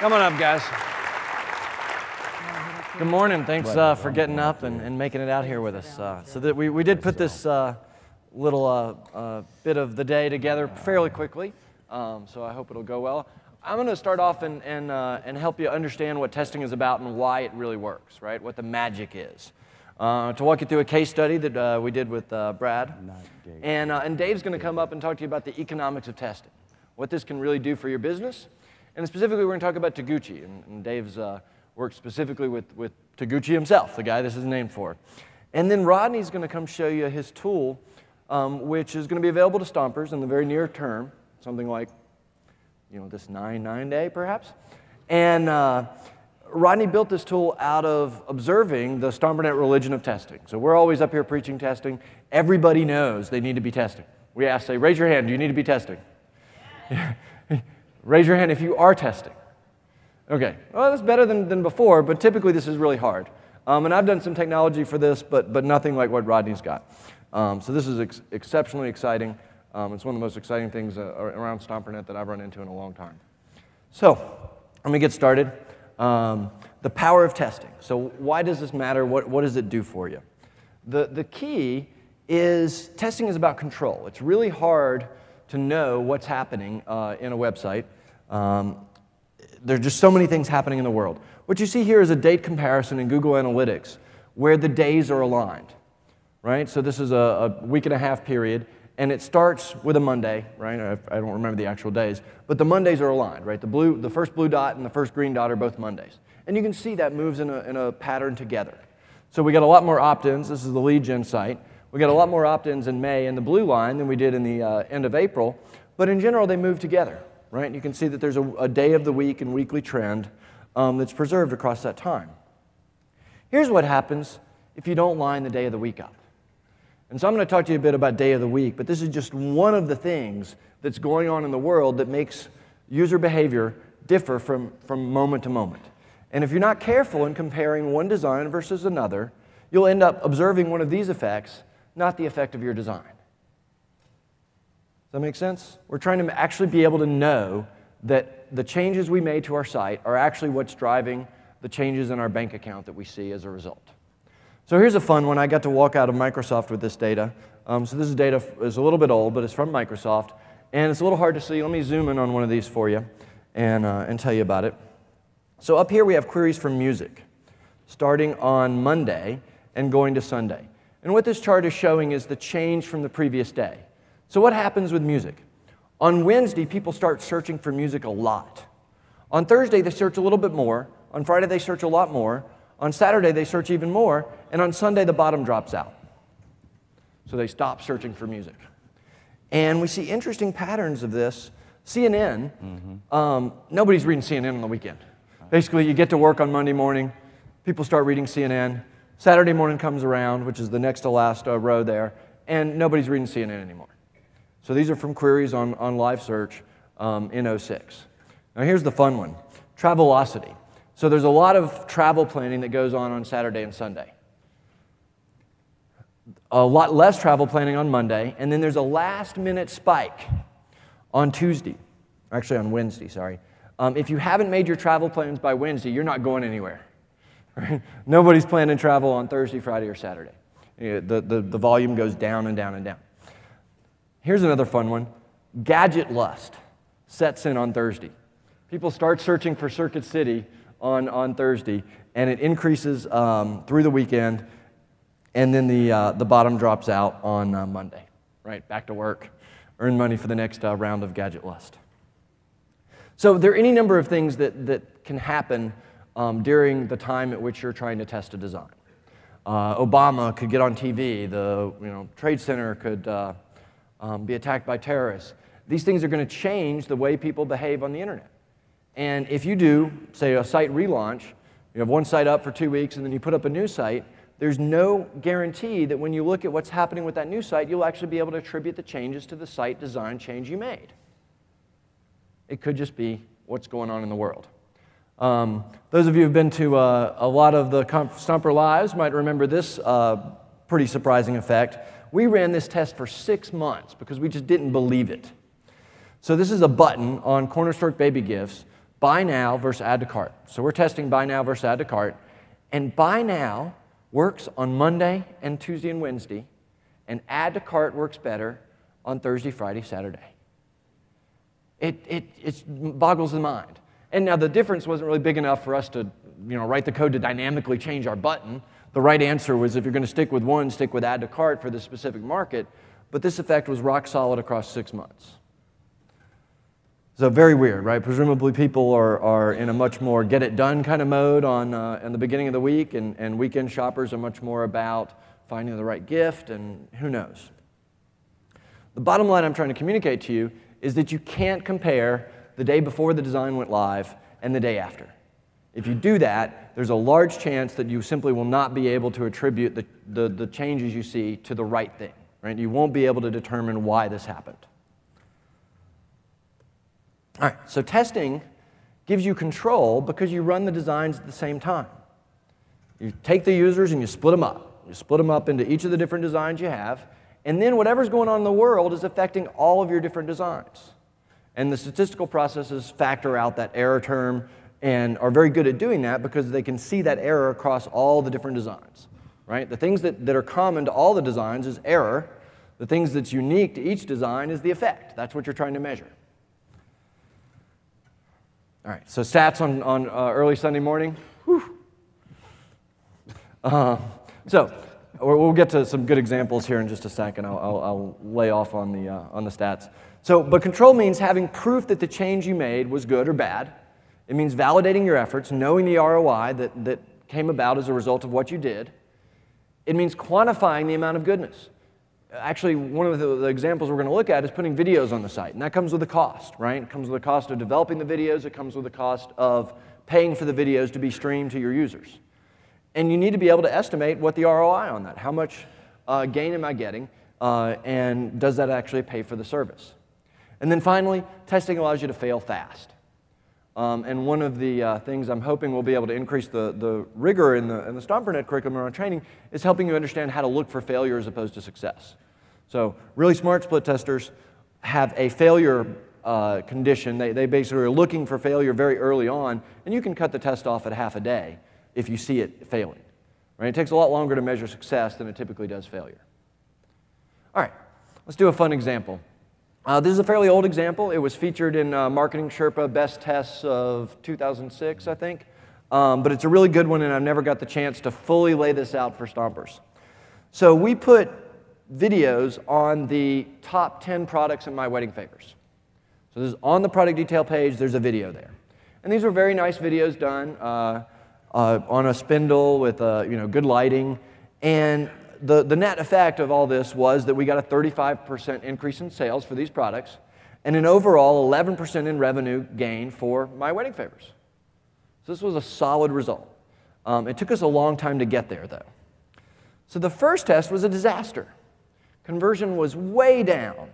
Come on up, guys. Good morning. Thanks for getting up and making it out here with us. So that we did put this little bit of the day together fairly quickly, so I hope it'll go well. I'm going to start off and help you understand what testing is about and why it really works, right? What the magic is. To walk you through a case study that we did with Brad. And Dave's going to come up and talk to you about the economics of testing, what this can really do for your business. And specifically, we're going to talk about Taguchi. And Dave's worked specifically with Taguchi himself, the guy this is named for. And then Rodney's going to come show you his tool, which is going to be available to Stompers in the very near term, something like, this 9 day, perhaps. And Rodney built this tool out of observing the StomperNet religion of testing. So we're always up here preaching testing. Everybody knows they need to be testing. We ask, say, raise your hand, do you need to be testing? Yeah. Raise your hand if you are testing. Okay, well, that's better than before, but typically this is really hard. And I've done some technology for this, but nothing like what Rodney's got. So this is exceptionally exciting. It's one of the most exciting things around StomperNet that I've run into in a long time. So let me get started. The power of testing. So why does this matter? What does it do for you? The key is testing is about control. It's really hard to know what's happening in a website. There's just so many things happening in the world. What you see here is a date comparison in Google Analytics where the days are aligned, right? So this is a week-and-a-half period, and it starts with a Monday, right? I don't remember the actual days, but the Mondays are aligned, right? The first blue dot and the first green dot are both Mondays. And you can see that moves in a pattern together. So we got a lot more opt-ins. This is the lead gen site. We got a lot more opt-ins in May in the blue line than we did in the end of April, but in general they move together, right? You can see that there's a day of the week and weekly trend that's preserved across that time. Here's what happens if you don't line the day of the week up. And so I'm going to talk to you a bit about day of the week, but this is just one of the things that's going on in the world that makes user behavior differ from moment to moment. And if you're not careful in comparing one design versus another, you'll end up observing one of these effects, not the effect of your design. Does that make sense? We're trying to actually be able to know that the changes we made to our site are actually what's driving the changes in our bank account that we see as a result. So here's a fun one. I got to walk out of Microsoft with this data. So this data is a little bit old, but it's from Microsoft. And it's a little hard to see. Let me zoom in on one of these for you and tell you about it. So up here we have queries for music, starting on Monday and going to Sunday. And what this chart is showing is the change from the previous day. So what happens with music? On Wednesday, people start searching for music a lot. On Thursday, they search a little bit more. On Friday, they search a lot more. On Saturday, they search even more. And on Sunday, the bottom drops out. So they stop searching for music. And we see interesting patterns of this. CNN, nobody's reading CNN on the weekend. Basically, you get to work on Monday morning. People start reading CNN. Saturday morning comes around, which is the next to last row there, and nobody's reading CNN anymore. So these are from queries on live search in 06. Now here's the fun one, Travelocity. So there's a lot of travel planning that goes on Saturday and Sunday. A lot less travel planning on Monday, and then there's a last-minute spike on Tuesday. Actually on Wednesday, sorry. If you haven't made your travel plans by Wednesday, you're not going anywhere. Right? Nobody's planning travel on Thursday, Friday, or Saturday. The volume goes down and down and down. Here's another fun one. Gadget lust sets in on Thursday. People start searching for Circuit City on Thursday, and it increases through the weekend, and then the bottom drops out on Monday. Right, back to work, earn money for the next round of gadget lust. So there are any number of things that can happen during the time at which you're trying to test a design. Obama could get on TV. The Trade Center could be attacked by terrorists. These things are going to change the way people behave on the internet. And if you do, say, a site relaunch, you have one site up for 2 weeks and then you put up a new site, there's no guarantee that when you look at what's happening with that new site, you'll actually be able to attribute the changes to the site design change you made. It could just be what's going on in the world. Those of you who've been to a lot of the Stomper Lives might remember this pretty surprising effect. We ran this test for 6 months because we just didn't believe it. So this is a button on Corner Stork Baby Gifts buy now versus add to cart. So we're testing buy now versus add to cart. And buy now works on Monday and Tuesday and Wednesday, and add to cart works better on Thursday, Friday, Saturday. It boggles the mind. And now the difference wasn't really big enough for us to write the code to dynamically change our button. The right answer was, if you're going to stick with one, stick with add to cart for this specific market. But this effect was rock solid across 6 months. So very weird, right? Presumably people are in a much more get-it-done kind of mode in the beginning of the week, and weekend shoppers are much more about finding the right gift, and who knows. The bottom line I'm trying to communicate to you is that you can't compare the day before the design went live and the day after. If you do that, there's a large chance that you simply will not be able to attribute the changes you see to the right thing, right? You won't be able to determine why this happened. All right, so testing gives you control because you run the designs at the same time. You take the users and you split them up. You split them up into each of the different designs you have, and then whatever's going on in the world is affecting all of your different designs. And the statistical processes factor out that error term and are very good at doing that because they can see that error across all the different designs, right? The things that are common to all the designs is error. The things that's unique to each design is the effect. That's what you're trying to measure. All right, so stats on early Sunday morning. Whew. So we'll get to some good examples here in just a second. I'll lay off on the stats. So, but control means having proof that the change you made was good or bad. It means validating your efforts, knowing the ROI that came about as a result of what you did. It means quantifying the amount of goodness. Actually, one of the examples we're going to look at is putting videos on the site, and that comes with a cost, right? It comes with a cost of developing the videos. It comes with a cost of paying for the videos to be streamed to your users. And you need to be able to estimate what the ROI on that. How much gain am I getting, and does that actually pay for the service? And then finally, testing allows you to fail fast. And one of the things I'm hoping will be able to increase the rigor in the StomperNet curriculum around training is helping you understand how to look for failure as opposed to success. So really smart split testers have a failure condition. They basically are looking for failure very early on, and you can cut the test off at half a day if you see it failing. Right? It takes a lot longer to measure success than it typically does failure. All right, let's do a fun example. This is a fairly old example. It was featured in Marketing Sherpa Best Tests of 2006, I think. But it's a really good one, and I've never got the chance to fully lay this out for Stompers. So we put videos on the top 10 products in My Wedding Favors. So this is on the product detail page. There's a video there. And these were very nice videos done on a spindle with good lighting. And the net effect of all this was that we got a 35% increase in sales for these products and an overall 11% in revenue gain for My Wedding Favors. So this was a solid result. It took us a long time to get there, though. So the first test was a disaster. Conversion was way down.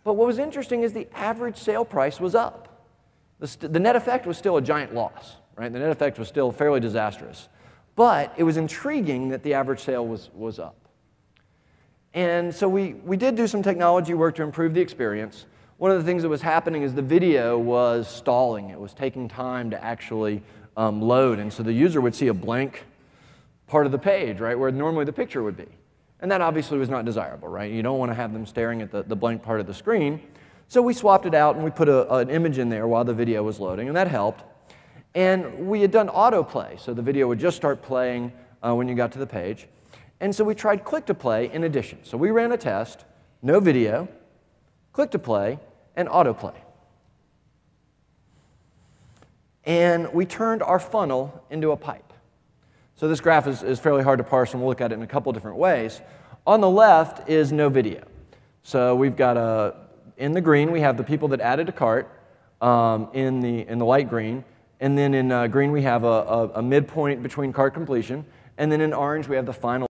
But what was interesting is the average sale price was up. The net effect was still a giant loss, right? The net effect was still fairly disastrous. But it was intriguing that the average sale was up. And so we did do some technology work to improve the experience. One of the things that was happening is the video was stalling. It was taking time to actually load. And so the user would see a blank part of the page, right, where normally the picture would be. And that obviously was not desirable, right? You don't want to have them staring at the blank part of the screen. So we swapped it out and we put an image in there while the video was loading, and that helped. And we had done autoplay, so the video would just start playing when you got to the page. And so we tried click to play in addition. So we ran a test, no video, click to play, and autoplay. And we turned our funnel into a pipe. So this graph is fairly hard to parse, and we'll look at it in a couple different ways. On the left is no video. So we've got in the green, we have the people that added to cart in the light green. And then in green, we have a midpoint between cart completion. And then in orange, we have the final